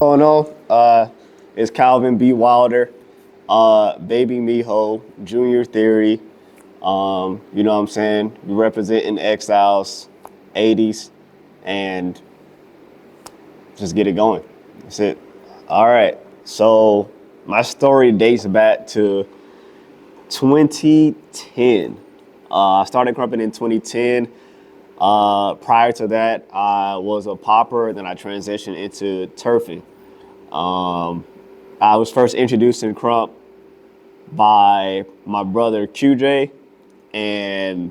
going on? It's Calvin B Wylder, Baby Miho, Junior Theory. You know what I'm saying? We representing Exiles, 80s, and just get it going. That's it. All right. So my story dates back to 2010. I started crumping in 2010. Prior to that, I was a popper, then I transitioned into turfing. I was first introduced in krump by my brother QJ and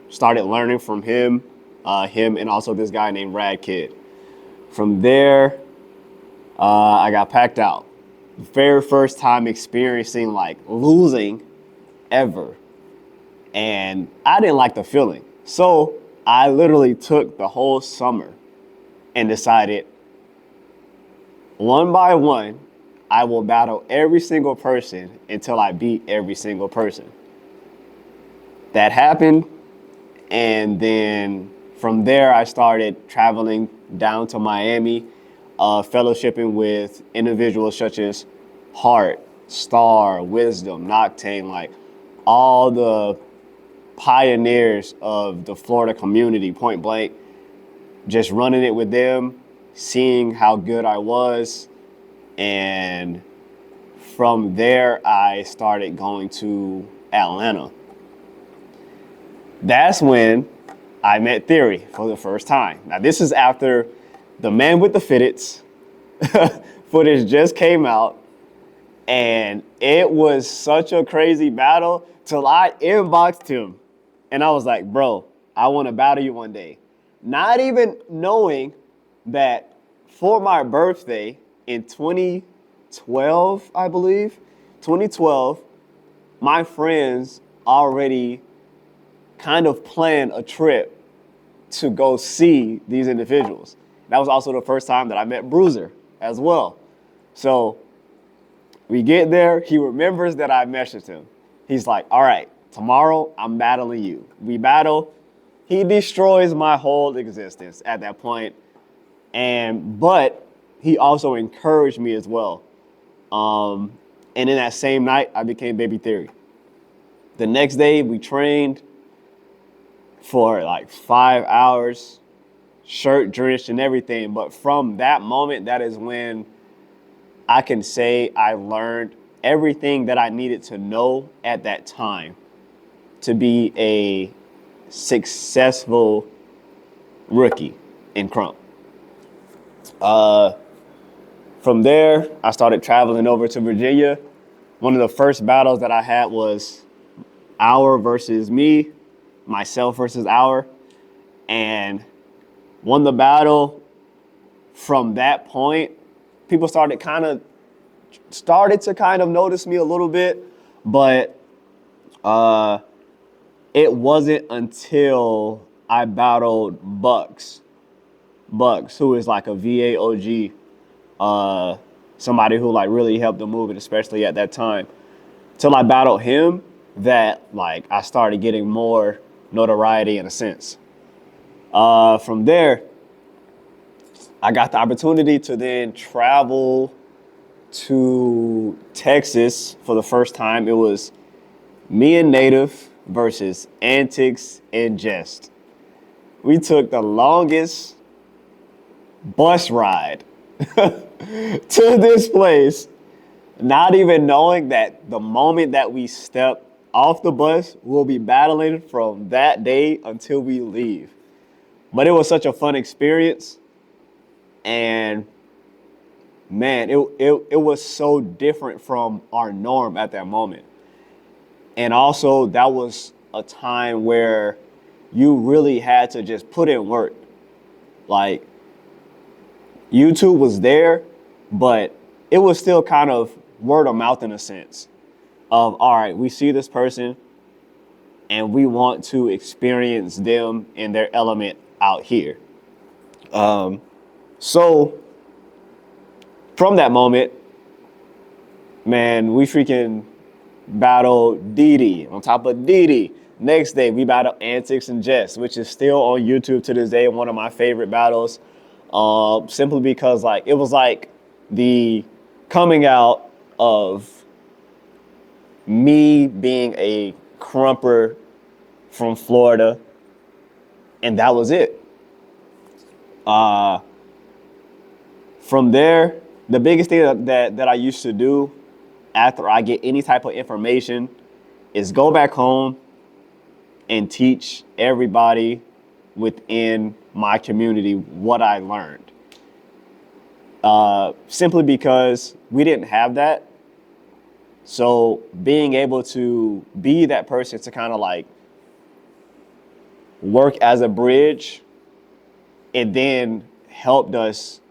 started learning from him, and also this guy named Rad Kid. From there, I got packed out. Very first time experiencing like losing ever. And I didn't like the feeling. So I literally took the whole summer and decided one by one, I will battle every single person until I beat every single person. That happened. And then from there, I started traveling down to Miami, fellowshipping with individuals such as Heart, Star, Wisdom, Noctane, like all the pioneers of the Florida community, point blank, just running it with them, seeing how good I was. And from there, I started going to Atlanta. That's when I met Theory for the first time. Now, this is after the Man with the Fitteds footage just came out. And it was such a crazy battle till I inboxed him. And I was like, bro, I want to battle you one day. Not even knowing that for my birthday in 2012, I believe, 2012, my friends already kind of planned a trip to go see these individuals. That was also the first time that I met Bruiser as well. So we get there, he remembers that I messaged him. He's like, all right, tomorrow I'm battling you. We battle. He destroys my whole existence at that point. But he also encouraged me as well. And in that same night, I became Baby Theory. The next day, we trained for like 5 hours, shirt drenched and everything. But from that moment, that is when I can say I learned everything that I needed to know at that time to be a successful rookie in krump. From there, I started traveling over to Virginia. One of the first battles that I had was Hour versus me, myself versus Hour, and won the battle. From that point, people started to kind of notice me a little bit, but it wasn't until I battled Bucks, who is like a VA OG, somebody who like really helped the movement, especially at that time. Till I battled him, that like I started getting more notoriety in a sense. From there, I got the opportunity to then travel to Texas for the first time. It was me and Native versus Antics and Jest. We took the longest bus ride to this place, not even knowing that the moment that we step off the bus, we'll be battling from that day until we leave. But it was such a fun experience. And man, it was so different from our norm at that moment. And also that was a time where you really had to just put in work. Like YouTube was there, but it was still kind of word of mouth in a sense of, all right, we see this person and we want to experience them in their element out here. So from that moment, man, we freaking battled Didi on top of Didi. Next day, we battled Antics and Jest, which is still on YouTube to this day, one of my favorite battles. simply because like it was like the coming out of me being a krumper from Florida, and that was it. From there, the biggest thing that I used to do after I get any type of information is go back home and teach everybody within my community what I learned. Simply because we didn't have that. So being able to be that person to kind of like work as a bridge, it then helped us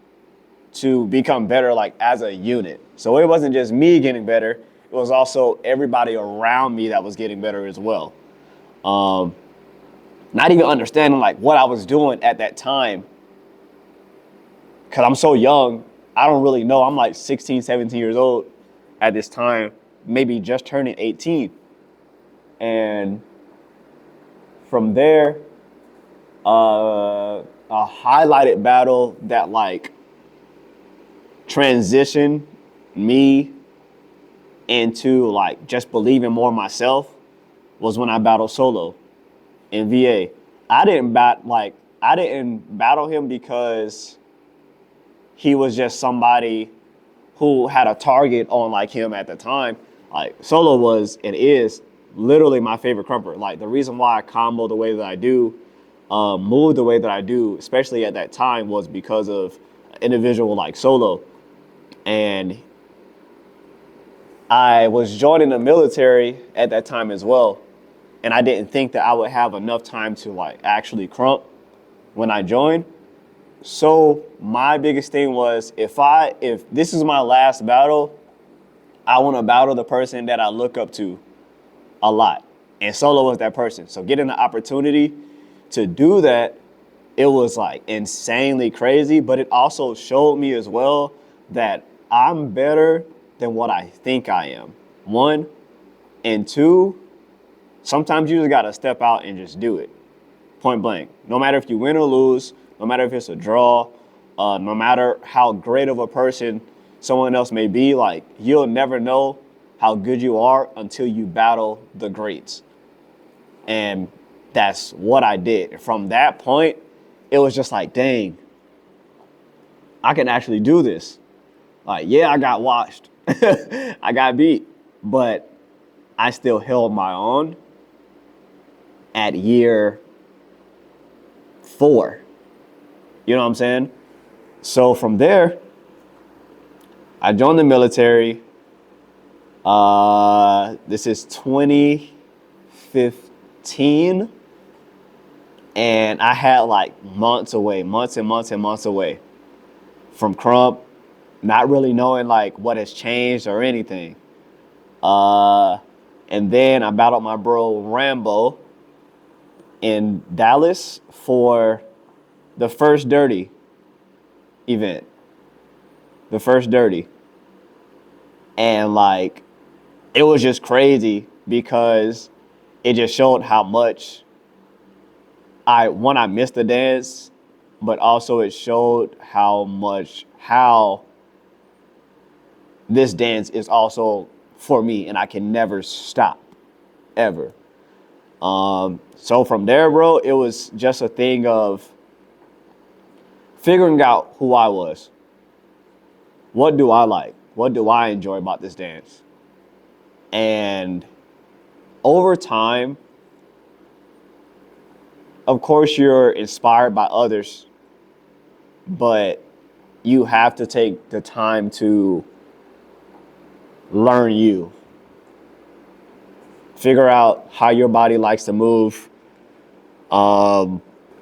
to become better like as a unit. So it wasn't just me getting better, it was also everybody around me that was getting better as well. Not even understanding like what I was doing at that time, because I'm so young, I don't really know. I'm like 16, 17 years old at this time, maybe just turning 18. And from there, a highlighted battle that like transitioned me into like just believing more in myself was when I battled solo in VA. I didn't battle him because he was just somebody who had a target on like him at the time. Like solo was and is literally my favorite krumper. Like the reason why I combo the way that I do, move the way that I do, especially at that time, was because of an individual like solo. And I was joining the military at that time as well. And I didn't think that I would have enough time to like actually krump when I joined. So my biggest thing was if this is my last battle, I want to battle the person that I look up to a lot. And solo was that person. So getting the opportunity to do that, it was like insanely crazy, but it also showed me as well that I'm better than what I think I am. One, and two, sometimes you just gotta step out and just do it, point blank. No matter if you win or lose, no matter if it's a draw, no matter how great of a person someone else may be, like you'll never know how good you are until you battle the greats. And that's what I did. From that point, it was just like, dang, I can actually do this. Like, yeah, I got washed. I got beat, but I still held my own at year 4. You know what I'm saying? So from there, I joined the military. This is 2015. And I had like months and months away from krump, not really knowing like what has changed or anything. And then I battled my bro Rambo in Dallas for the first dirty event. The first dirty. And like, it was just crazy because it just showed how much I missed the dance, but also it showed how this dance is also for me and I can never stop, ever. So from there, bro, it was just a thing of figuring out who I was. What do I like? What do I enjoy about this dance? And over time, of course, you're inspired by others, but you have to take the time to learn you. Figure out how your body likes to move.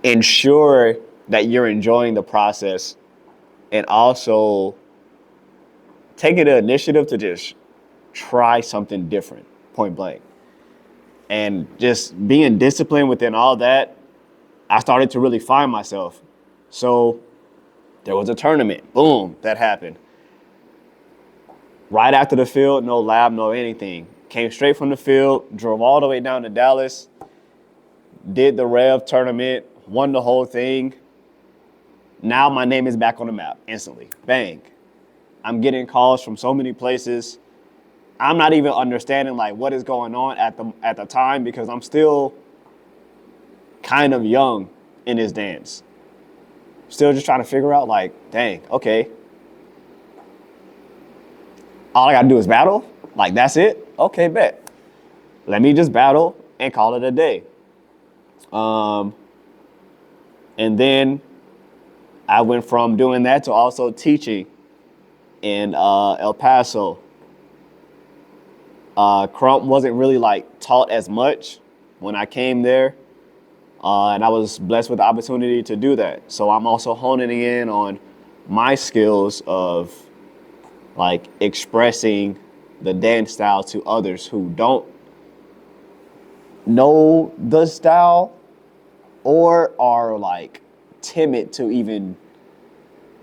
Ensure that you're enjoying the process, and also taking the initiative to just try something different, point blank. And just being disciplined within all that, I started to really find myself. So there was a tournament, boom, that happened. Right after the field, no lab, no anything. Came straight from the field, drove all the way down to Dallas, did the Rev tournament, won the whole thing. Now my name is back on the map instantly. Bang. I'm getting calls from so many places. I'm not even understanding like what is going on at the time because I'm still kind of young in this dance. Still just trying to figure out like, dang, okay. All I gotta do is battle? Like that's it? Okay, bet. Let me just battle and call it a day. And then I went from doing that to also teaching in El Paso. Krump wasn't really like taught as much when I came there. And I was blessed with the opportunity to do that. So I'm also honing in on my skills of like expressing the dance style to others who don't know the style or are like timid to even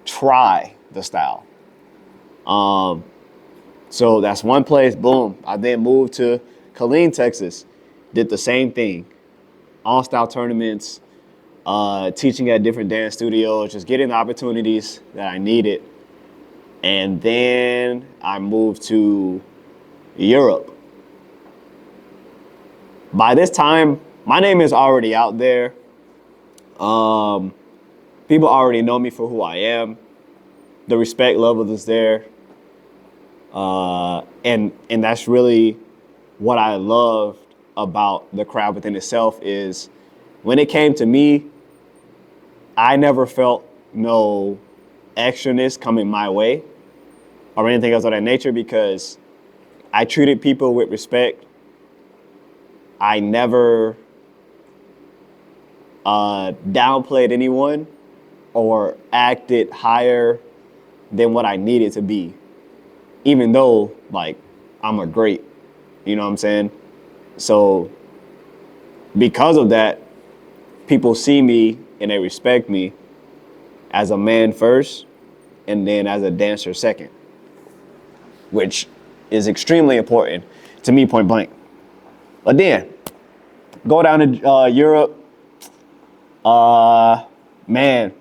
try the style. So that's one place, boom. I then moved to Killeen, Texas, did the same thing. All style tournaments, teaching at different dance studios, just getting the opportunities that I needed. And then I moved to Europe. By this time, my name is already out there. People already know me for who I am. The respect level is there. And that's really what I loved about the crowd within itself is when it came to me, I never felt no extraness coming my way or anything else of that nature because I treated people with respect. I never downplayed anyone or acted higher than what I needed to be, even though like I'm a great, you know what I'm saying? So because of that, people see me and they respect me as a man first and then as a dancer second, which is extremely important to me, point blank. But then, go down to Europe, man,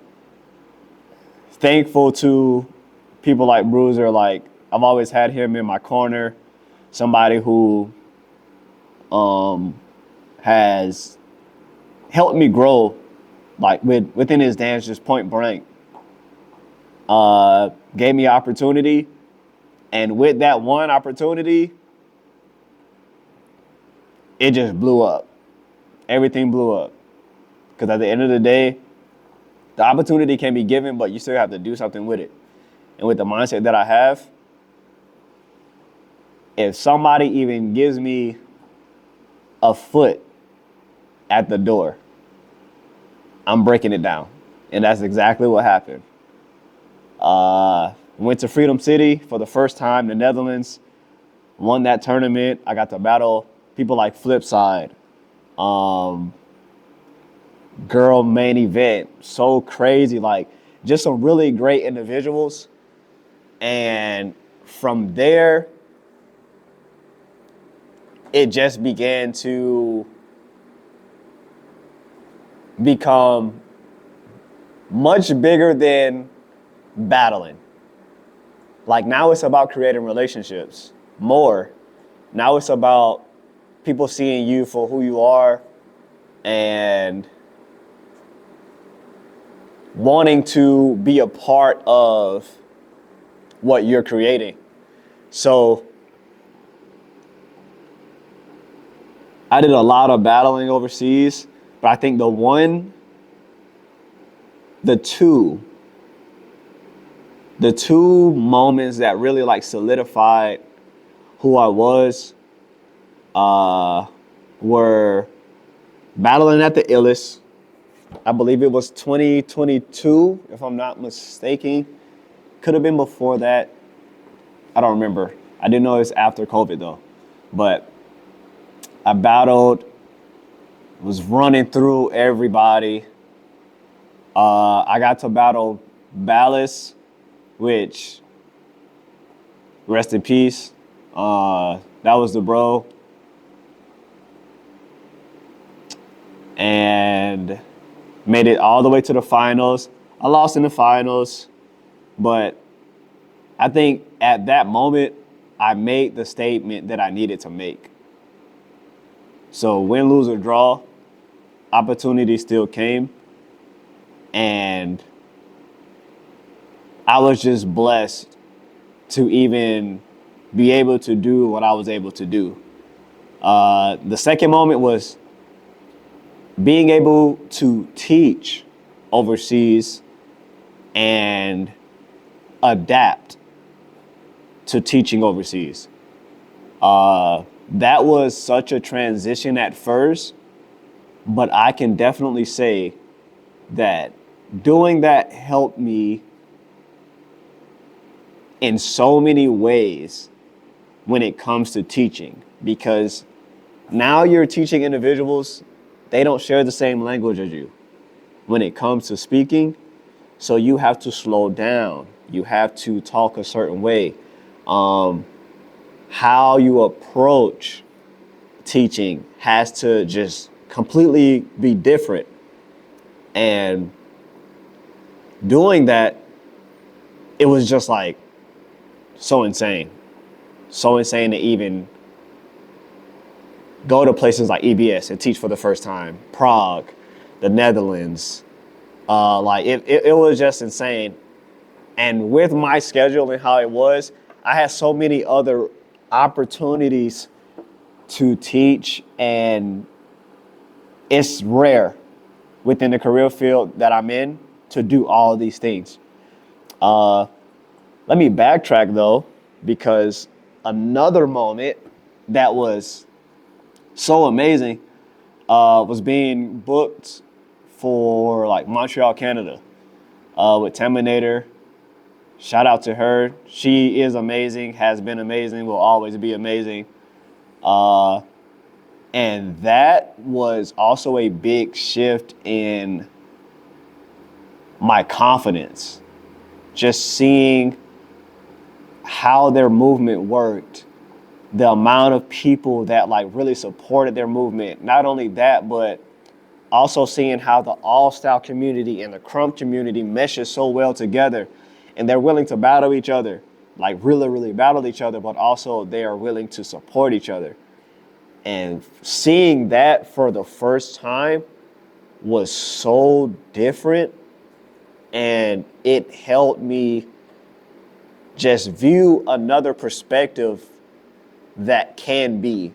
thankful to people like Bruiser. Like, I've always had him in my corner, somebody who has helped me grow, like within his dance, just point blank. Gave me opportunity, and with that one opportunity, it just blew up. Everything blew up. Because at the end of the day, the opportunity can be given, but you still have to do something with it. And with the mindset that I have, if somebody even gives me a foot at the door, I'm breaking it down. And that's exactly what happened. Went to Freedom City for the first time, the Netherlands, won that tournament. I got to battle people like Flipside, Girl Main Event, so crazy, like just some really great individuals. And from there, it just began to become much bigger than battling. Like now it's about creating relationships more. Now it's about people seeing you for who you are and wanting to be a part of what you're creating. So I did a lot of battling overseas, but I think the two moments that really like solidified who I was were battling at the Illest. I believe it was 2022, if I'm not mistaken. Could have been before that. I don't remember. I didn't know it was after COVID though. But I battled, was running through everybody. I got to battle Ballas, which, rest in peace. That was the bro. And made it all the way to the finals. I lost in the finals, but I think at that moment, I made the statement that I needed to make. So win, lose, or draw, opportunity still came. And I was just blessed to even be able to do what I was able to do. The second moment was being able to teach overseas and adapt to teaching overseas. That was such a transition at first, but I can definitely say that doing that helped me in so many ways when it comes to teaching, because now you're teaching individuals, they don't share the same language as you when it comes to speaking. So you have to slow down. You have to talk a certain way. How you approach teaching has to just completely be different. And doing that, it was just like so insane. So insane to even go to places like EBS and teach for the first time, Prague, the Netherlands. It was just insane. And with my schedule and how it was, I had so many other opportunities to teach, and it's rare within the career field that I'm in to do all of these things. Let me backtrack though, because another moment that was so amazing was being booked for like Montreal, Canada, with Terminator. Shout out to her. She is amazing, has been amazing, will always be amazing. And that was also a big shift in my confidence. Just seeing how their movement worked, the amount of people that like really supported their movement. Not only that, but also seeing how the all-style community and the krump community meshes so well together, and they're willing to battle each other, like really, really battle each other, but also they are willing to support each other. And seeing that for the first time was so different, and it helped me just view another perspective that can be.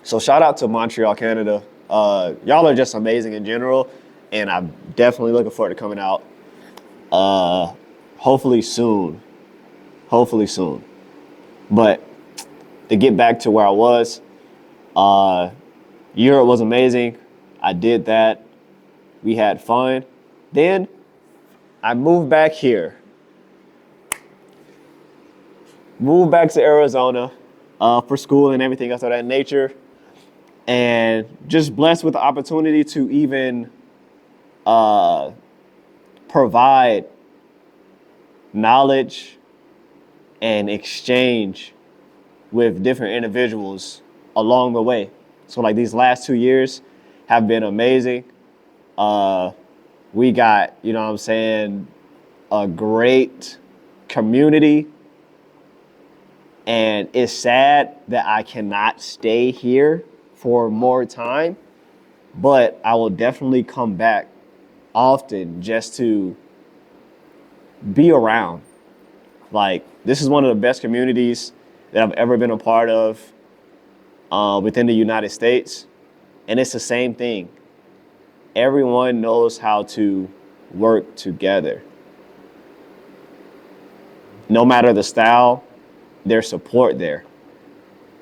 So shout out to Montreal, Canada. Y'all are just amazing in general, and I'm definitely looking forward to coming out. Hopefully soon. But to get back to where I was, Europe was amazing. I did that. We had fun. Then I moved back here. Moved back to Arizona for school and everything else of that nature. And just blessed with the opportunity to even provide knowledge and exchange with different individuals along the way. So like these last 2 years have been amazing. We got, you know what I'm saying, a great community. And it's sad that I cannot stay here for more time, but I will definitely come back often just to be around. Like, this is one of the best communities that I've ever been a part of within the United States. And it's the same thing. Everyone knows how to work together. No matter the style, there's support there.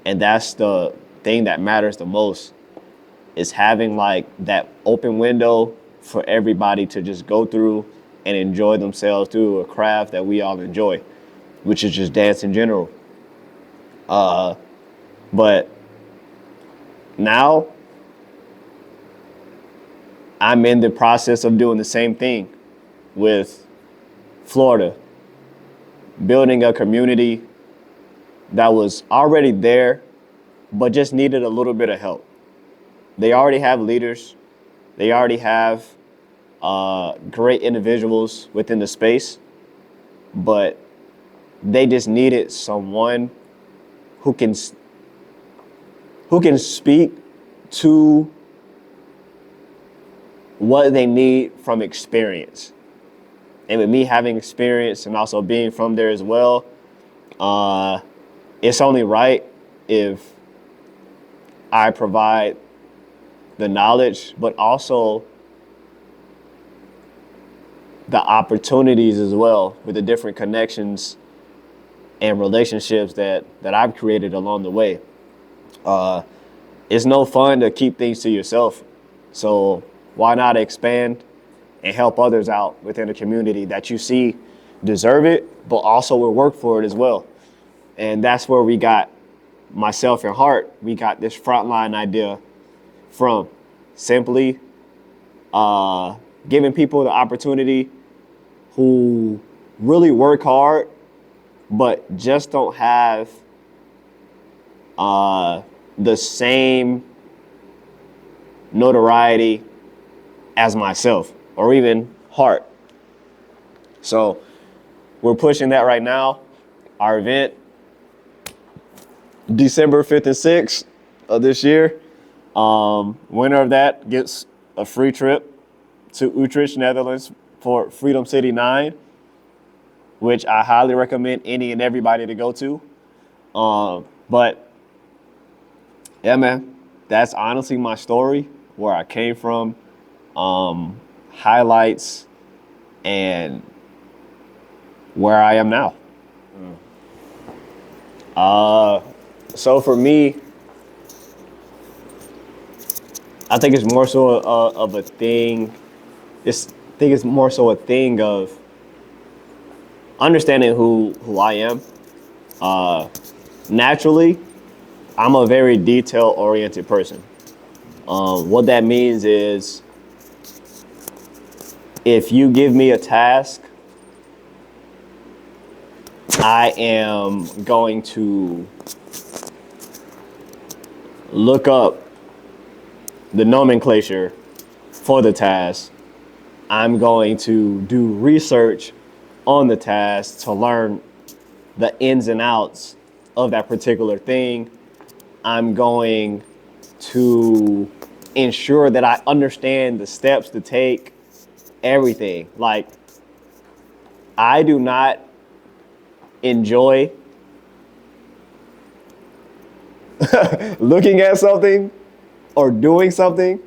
And that's the thing that matters the most, is having like that open window for everybody to just go through and enjoy themselves through a craft that we all enjoy, which is just dance in general. But now I'm in the process of doing the same thing with Florida, building a community that was already there, but just needed a little bit of help. They already have leaders. They already have great individuals within the space, but they just needed someone who can speak to what they need from experience. And with me having experience and also being from there as well, it's only right if I provide the knowledge, but also the opportunities as well with the different connections and relationships that I've created along the way. It's no fun to keep things to yourself. So why not expand and help others out within the community that you see deserve it, but also will work for it as well. And that's where we got myself and Hart. We got this frontline idea from simply giving people the opportunity who really work hard, but just don't have the same notoriety as myself or even Hart. So we're pushing that right now. Our event, December 5th and 6th of this year. Winner of that gets a free trip to Utrecht, Netherlands for Freedom City 9, which I highly recommend any and everybody to go to. But yeah, man, that's honestly my story, where I came from, highlights, and where I am now. So for me, I think it's more so of a thing. I think it's more so a thing of understanding who I am. Naturally, I'm a very detail-oriented person. What that means is, if you give me a task, I am going to look up the nomenclature for the task. I'm going to do research on the task to learn the ins and outs of that particular thing. I'm going to ensure that I understand the steps to take, everything. Like, I do not enjoy looking at something or doing something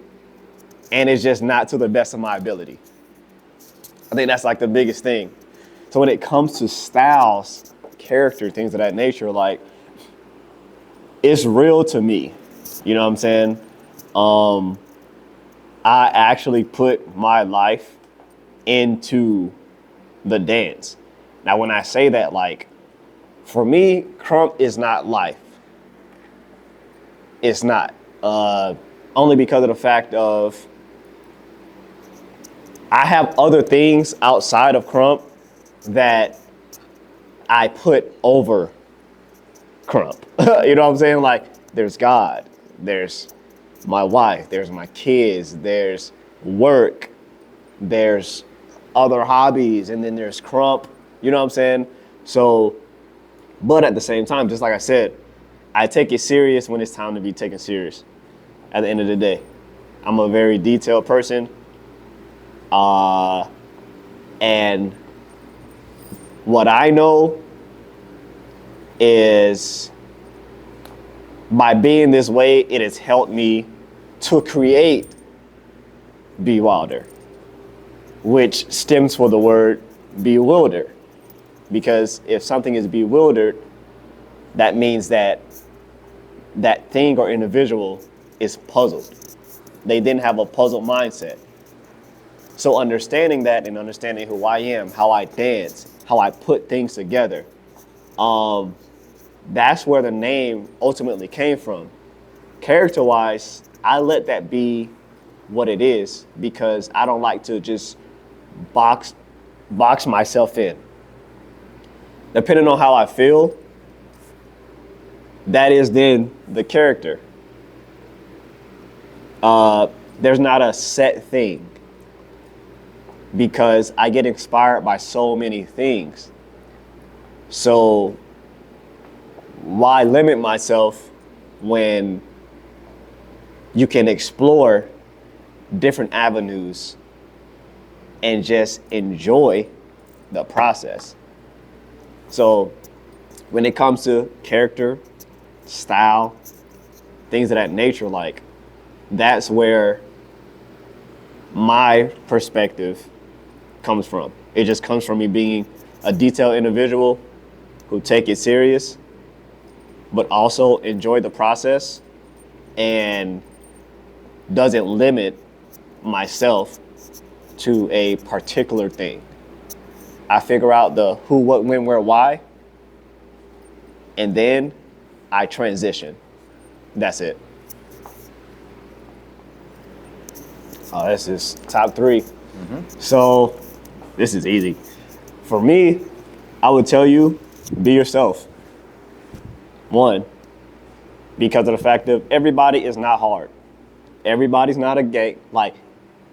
and it's just not to the best of my ability. I think that's like the biggest thing. So when it comes to styles, character, things of that nature, like, it's real to me. You know what I'm saying? I actually put my life into the dance. Now, when I say that, like, for me, krump is not life. It's not. Only because of the fact of I have other things outside of krump that I put over krump. You know what I'm saying? Like, there's God, there's my wife, there's my kids, there's work, there's other hobbies, and then there's krump. You know what I'm saying? So, but at the same time, just like I said, I take it serious when it's time to be taken serious. At the end of the day, I'm a very detailed person. And what I know is, by being this way, it has helped me to create B Wylder, which stems from the word bewilder. Because if something is bewildered, that means that that thing or individual is puzzled. They didn't have a puzzled mindset. So understanding that and understanding who I am, how I dance, how I put things together, that's where the name ultimately came from. Character-wise, I let that be what it is because I don't like to just box myself in. Depending on how I feel, that is then the character. There's not a set thing. because I get inspired by so many things. So why limit myself when you can explore different avenues and just enjoy the process? So when it comes to character, style, things of that nature, like that's where my perspective comes from. It just comes from me being a detailed individual who take it serious, but also enjoy the process and doesn't limit myself to a particular thing. I figure out the who, what, when, where, why, and then I transition. That's it. Oh, this is top 3. So this is easy. For me, I would tell you, be yourself. 1, because of the fact that everybody is not hard. Everybody's not a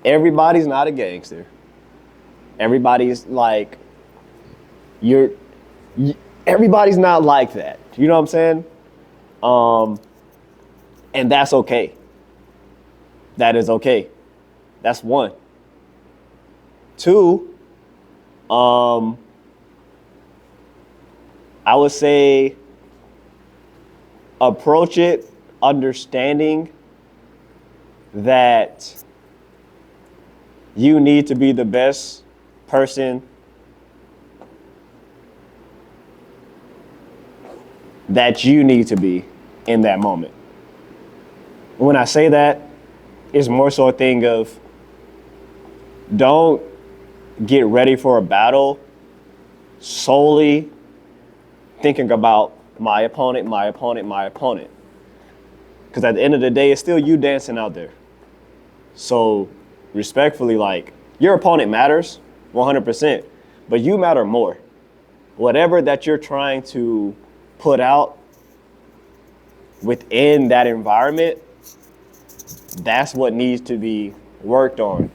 everybody's not a gangster. Everybody's like, everybody's not like that. You know what I'm saying? And that's okay. That is okay. That's 1. 2, I would say approach it understanding that you need to be the best person that you need to be in that moment. When I say that, it's more so a thing of don't get ready for a battle solely thinking about my opponent. Because at the end of the day, it's still you dancing out there. So respectfully, like, your opponent matters 100%, but you matter more. Whatever that you're trying to put out within that environment, that's what needs to be worked on.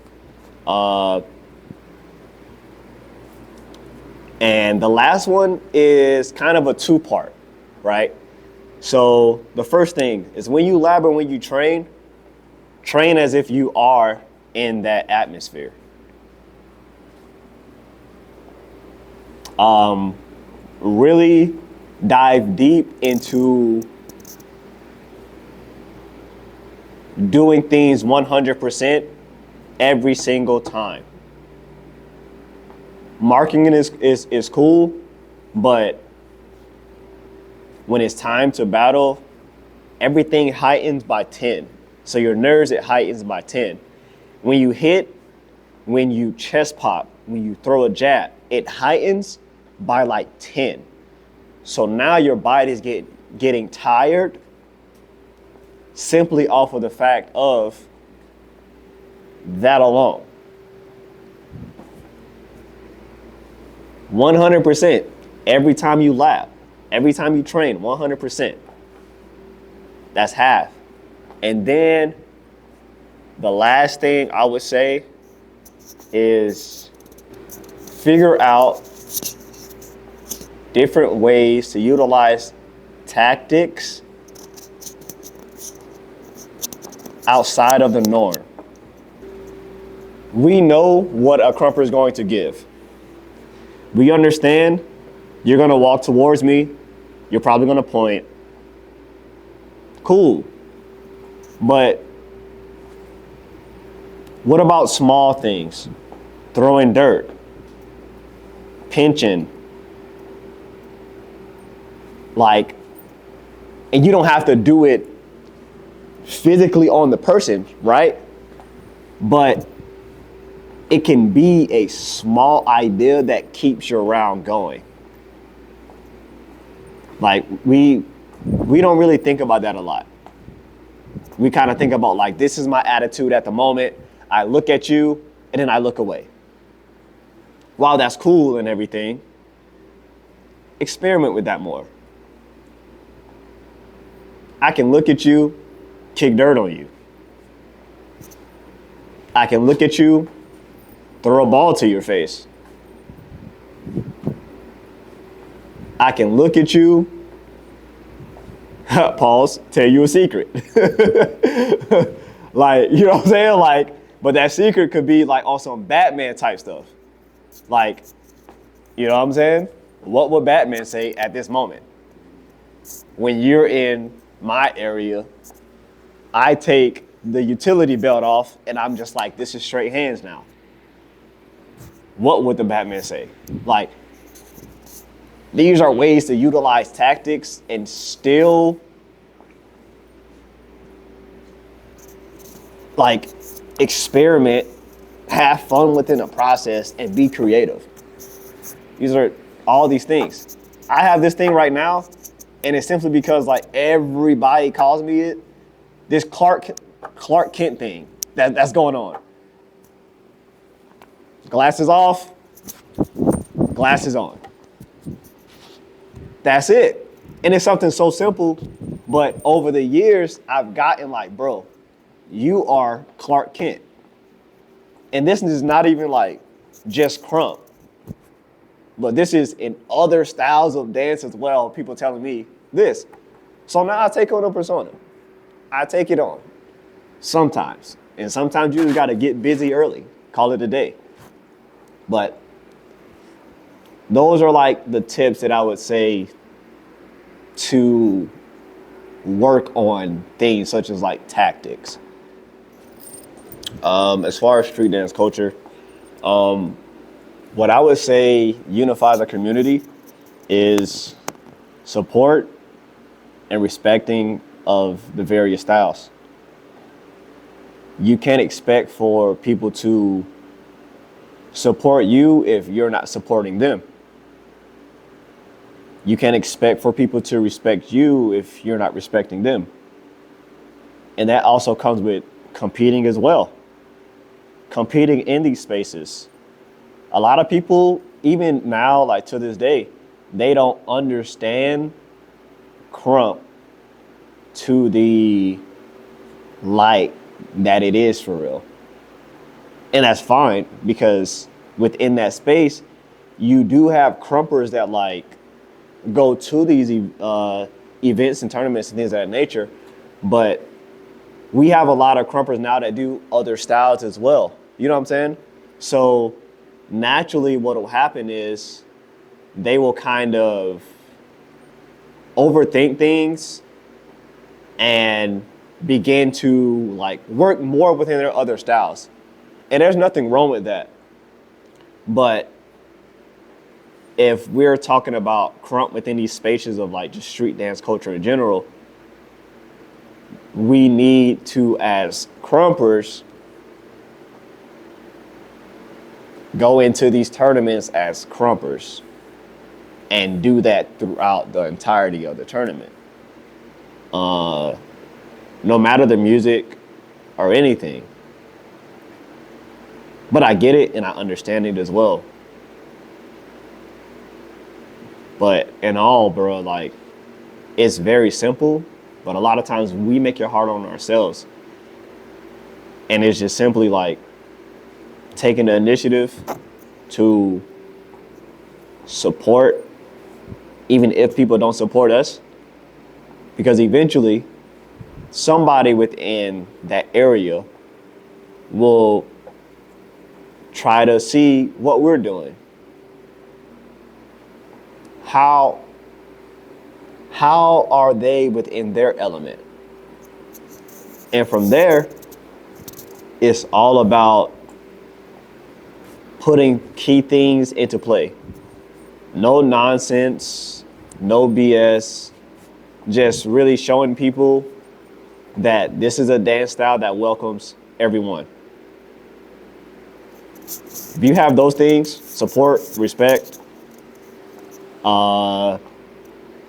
And the last one is kind of a 2-part, right? So the first thing is when you lab and when you train as if you are in that atmosphere. Really dive deep into doing things 100% every single time. Marking it is cool, but when it's time to battle, everything heightens by 10. So your nerves, it heightens by 10. When you hit, when you chest pop, when you throw a jab, it heightens by like 10. So now your body is getting tired simply off of the fact of that alone. 100%. Every time you lap, every time you train, 100%. That's half. And then the last thing I would say is figure out different ways to utilize tactics outside of the norm. We know what a krumper is going to give. We understand you're going to walk towards me. You're probably going to point. Cool. But what about small things? Throwing dirt, pinching, like, and you don't have to do it physically on the person, right? But it can be a small idea that keeps your round going. Like, we don't really think about that a lot. We kind of think about, like, this is my attitude at the moment. I look at you and then I look away. While that's cool and everything, experiment with that more. I can look at you, kick dirt on you. I can look at you, throw a ball to your face. I can look at you, pause, tell you a secret. Like, you know what I'm saying? Like, but that secret could be like on some Batman type stuff. Like, you know what I'm saying? What would Batman say at this moment? When you're in my area, I take the utility belt off and I'm just like, this is straight hands now. What would the Batman say? Like, these are ways to utilize tactics and still like experiment, have fun within the process, and be creative. These are all these things. I have this thing right now, and it's simply because like everybody calls me it. This Clark Kent thing that's going on. Glasses off, glasses on. That's it. And it's something so simple, but over the years, I've gotten like, bro, you are Clark Kent. And this is not even like just krump, but this is in other styles of dance as well. People telling me this. So now I take on a persona. I take it on sometimes. And sometimes you just got to get busy early, call it a day. But those are like the tips that I would say to work on things such as like tactics. As far as street dance culture, what I would say unifies a community is support and respecting of the various styles. You can't expect for people to support you if you're not supporting them. You can't expect for people to respect you if you're not respecting them. And that also comes with competing as well. Competing in these spaces. A lot of people, even now, like to this day, they don't understand krump to the light that it is for real. And that's fine, because within that space, you do have krumpers that like go to these events and tournaments and things of that nature. But we have a lot of krumpers now that do other styles as well. You know what I'm saying? So naturally what will happen is they will kind of overthink things and begin to like work more within their other styles. And there's nothing wrong with that. But if we're talking about krump within these spaces of like just street dance culture in general, we need to, as krumpers, go into these tournaments as krumpers and do that throughout the entirety of the tournament. No matter the music or anything. But I get it and I understand it as well. But in all, bro, like, it's very simple, but a lot of times we make it hard on ourselves. And it's just simply like taking the initiative to support, even if people don't support us, because eventually somebody within that area will try to see what we're doing. How are they within their element? And from there, it's all about putting key things into play. No nonsense, no BS, just really showing people that this is a dance style that welcomes everyone. If you have those things, support, respect,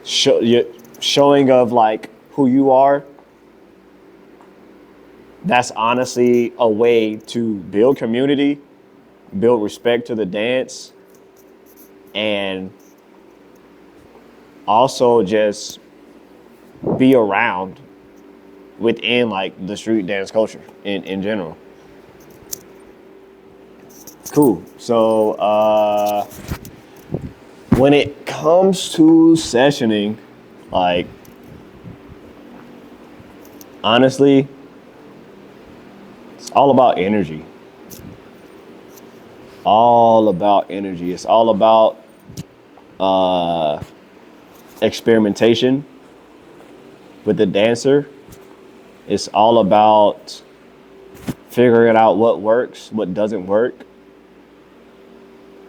showing of like who you are, that's honestly a way to build community, build respect to the dance, and also just be around within like the street dance culture in general. Cool. So when it comes to sessioning, like honestly, it's all about energy. All about energy. It's all about experimentation with the dancer. It's all about figuring out what works, what doesn't work.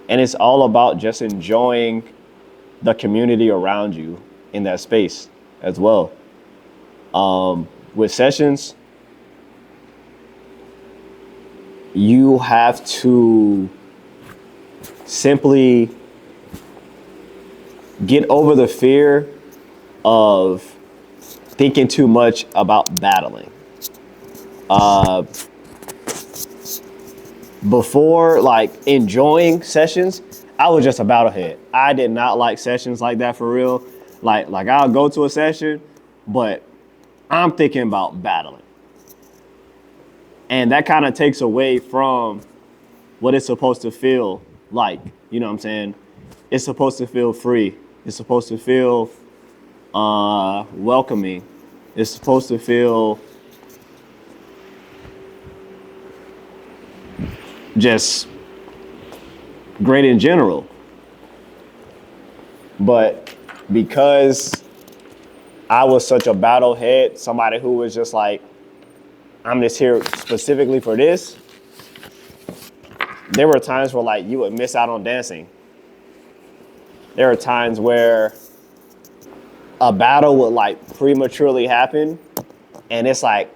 And it's all about just enjoying the community around you in that space as well. With sessions, you have to simply get over the fear of thinking too much about battling. Before, like, enjoying sessions, I was just a battlehead. I did not like sessions like that for real. Like I'll go to a session, but I'm thinking about battling. And that kind of takes away from what it's supposed to feel like. You know what I'm saying? It's supposed to feel free. It's supposed to feel welcoming. It's supposed to feel just great in general. But because I was such a battlehead, somebody who was just like, I'm just here specifically for this, there were times where like you would miss out on dancing. There are times where a battle would like prematurely happen, and it's like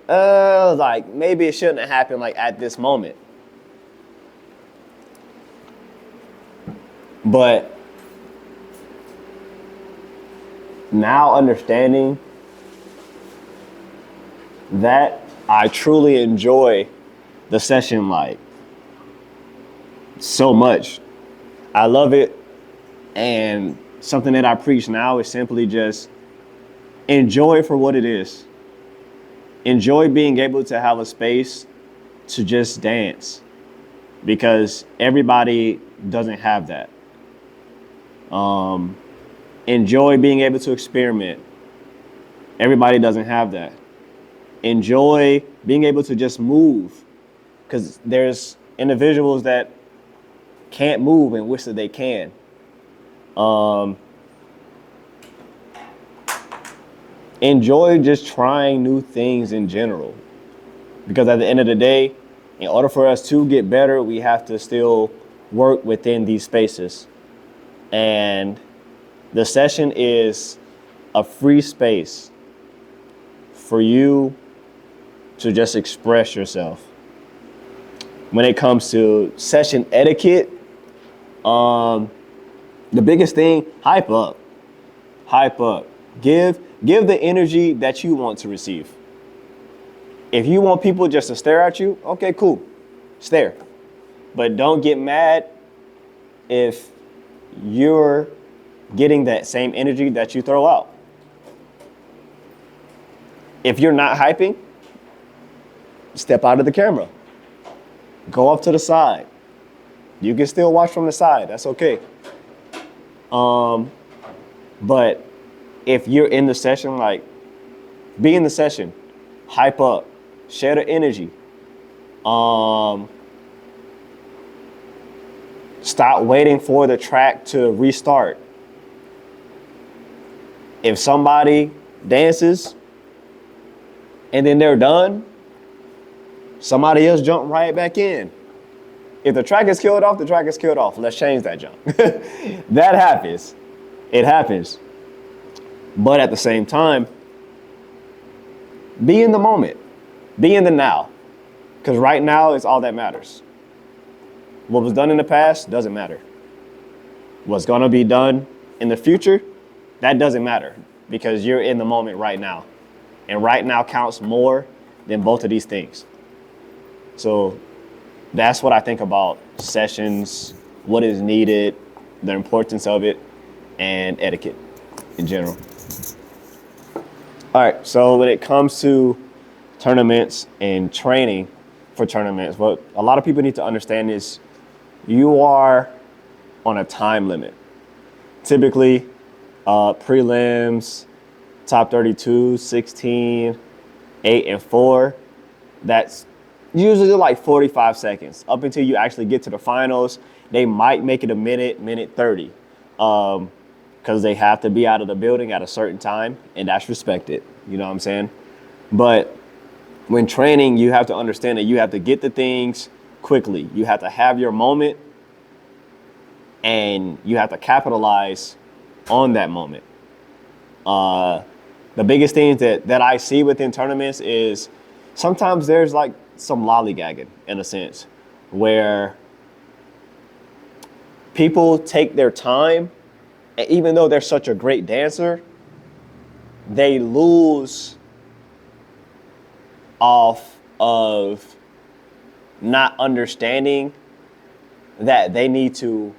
maybe it shouldn't have happened like at this moment. But now understanding that, I truly enjoy the session like so much. I love it. And something that I preach now is simply just enjoy it for what it is. Enjoy being able to have a space to just dance, because everybody doesn't have that. Enjoy being able to experiment. Everybody doesn't have that. Enjoy being able to just move, because there's individuals that can't move and wish that they can. Enjoy just trying new things in general, because at the end of the day, in order for us to get better, we have to still work within these spaces. And the session is a free space for you to just express yourself. When it comes to session etiquette, the biggest thing, hype up. Hype up. Give the energy that you want to receive. If you want people just to stare at you, okay, cool. Stare. But don't get mad if you're getting that same energy that you throw out. If you're not hyping, step out of the camera. Go off to the side. You can still watch from the side. That's okay. But if you're in the session, like, be in the session, hype up, share the energy. Stop waiting for the track to restart. If somebody dances and then they're done, somebody else jump right back in. If the track is killed off, the track is killed off. Let's change that jump. That happens. It happens. But at the same time, be in the moment. Be in the now. Because right now is all that matters. What was done in the past doesn't matter. What's going to be done in the future, that doesn't matter, because you're in the moment right now. And right now counts more than both of these things. So that's what I think about sessions, what is needed, the importance of it, and etiquette in general. All right, so when it comes to tournaments and training for tournaments, what a lot of people need to understand is you are on a time limit. Typically, prelims, top 32, 16, 8, and 4. That's usually like 45 seconds. Up until you actually get to the finals, they might make it a minute 30. Because they have to be out of the building at a certain time, and that's respected. You know what I'm saying? But when training, you have to understand that you have to get the things quickly. You have to have your moment, and you have to capitalize on that moment. The biggest things that I see within tournaments is sometimes there's like some lollygagging in a sense, where people take their time, and even though they're such a great dancer, they lose off of not understanding that they need to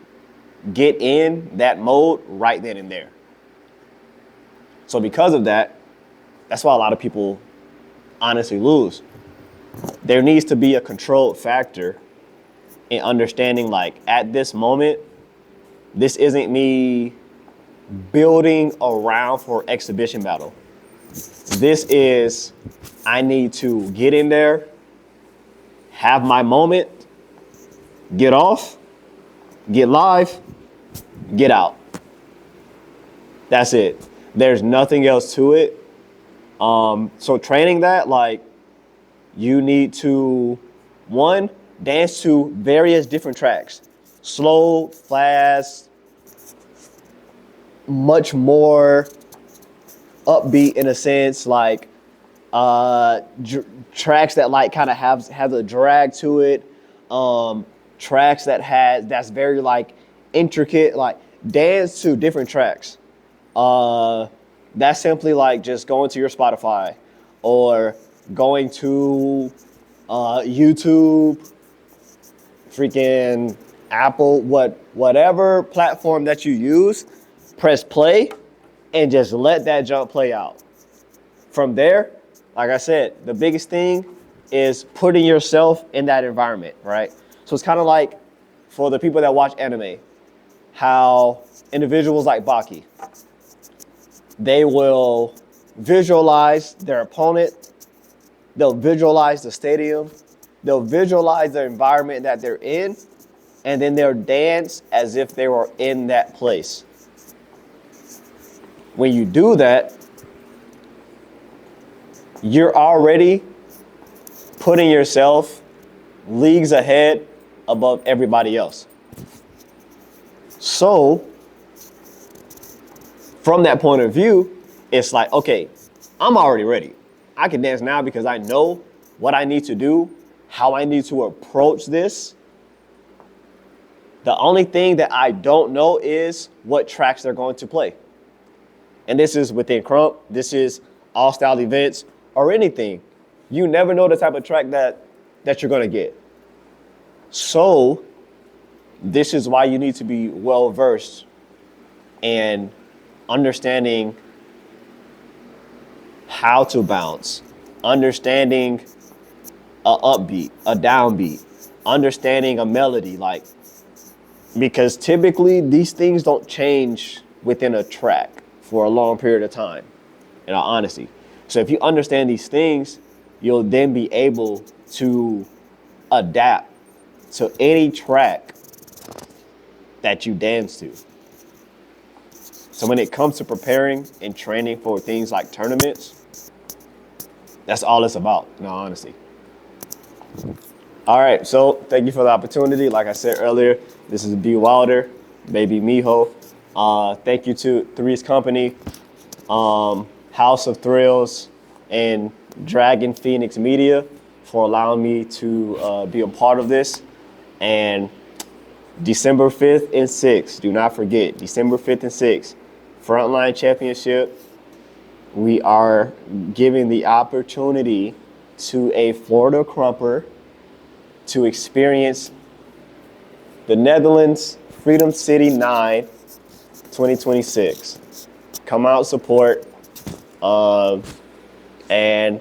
get in that mode right then and there. So because of that, that's why a lot of people honestly lose. There needs to be a controlled factor in understanding, like, at this moment, this isn't me building around for exhibition battle. This is, I need to get in there, have my moment, get off, get live, get out. That's it. There's nothing else to it. So training that, like, you need to, one, dance to various different tracks. Slow, fast, much more upbeat in a sense, like tracks that like kind of have a drag to it. Tracks that's very like intricate, like dance to different tracks. That's simply like just going to your Spotify or going to YouTube, freaking Apple, whatever platform that you use, press play and just let that jump play out. From there, like I said, the biggest thing is putting yourself in that environment, right? So it's kind of like for the people that watch anime, how individuals like Baki, they will visualize their opponent, they'll visualize the stadium, they'll visualize the environment that they're in, and then they'll dance as if they were in that place. When you do that, you're already putting yourself leagues ahead above everybody else. So, from that point of view, it's like, okay, I'm already ready. I can dance now because I know what I need to do, how I need to approach this. The only thing that I don't know is what tracks they're going to play. And this is within krump, this is all style events or anything. You never know the type of track that you're gonna get. So this is why you need to be well versed and understanding how to bounce, understanding a upbeat, a downbeat, understanding a melody, like, because typically these things don't change within a track for a long period of time, in all honesty. So if you understand these things, you'll then be able to adapt to any track that you dance to. So when it comes to preparing and training for things like tournaments, that's all it's about, in all honesty. All right, so thank you for the opportunity. Like I said earlier, this is B Wylder, baby Miho. Thank you to Three's Company, House of Thrills, and Dragon Phoenix Media for allowing me to be a part of this. And December 5th and 6th, do not forget, December 5th and 6th, Frontline Championship. We are giving the opportunity to a Florida krumper to experience the Netherlands Freedom City 9 2026. Come out, support, and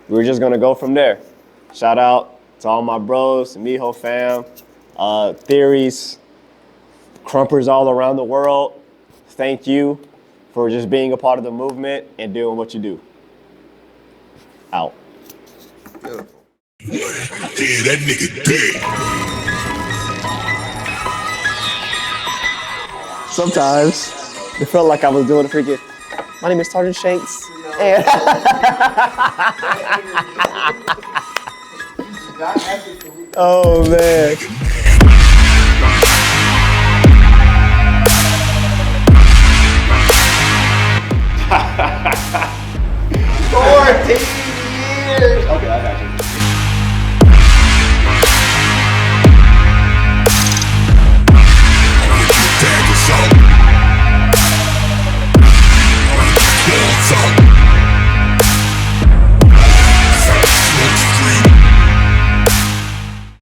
we're just gonna go from there. Shout out to all my bros, Miho fam, theories, krumpers all around the world, thank you for just being a part of the movement and doing what you do. Out. Beautiful. Yeah, that nigga dead. Sometimes it felt like I was doing a freaking, my name is Sergeant Shanks. And oh man. $14 years. Okay, I got you.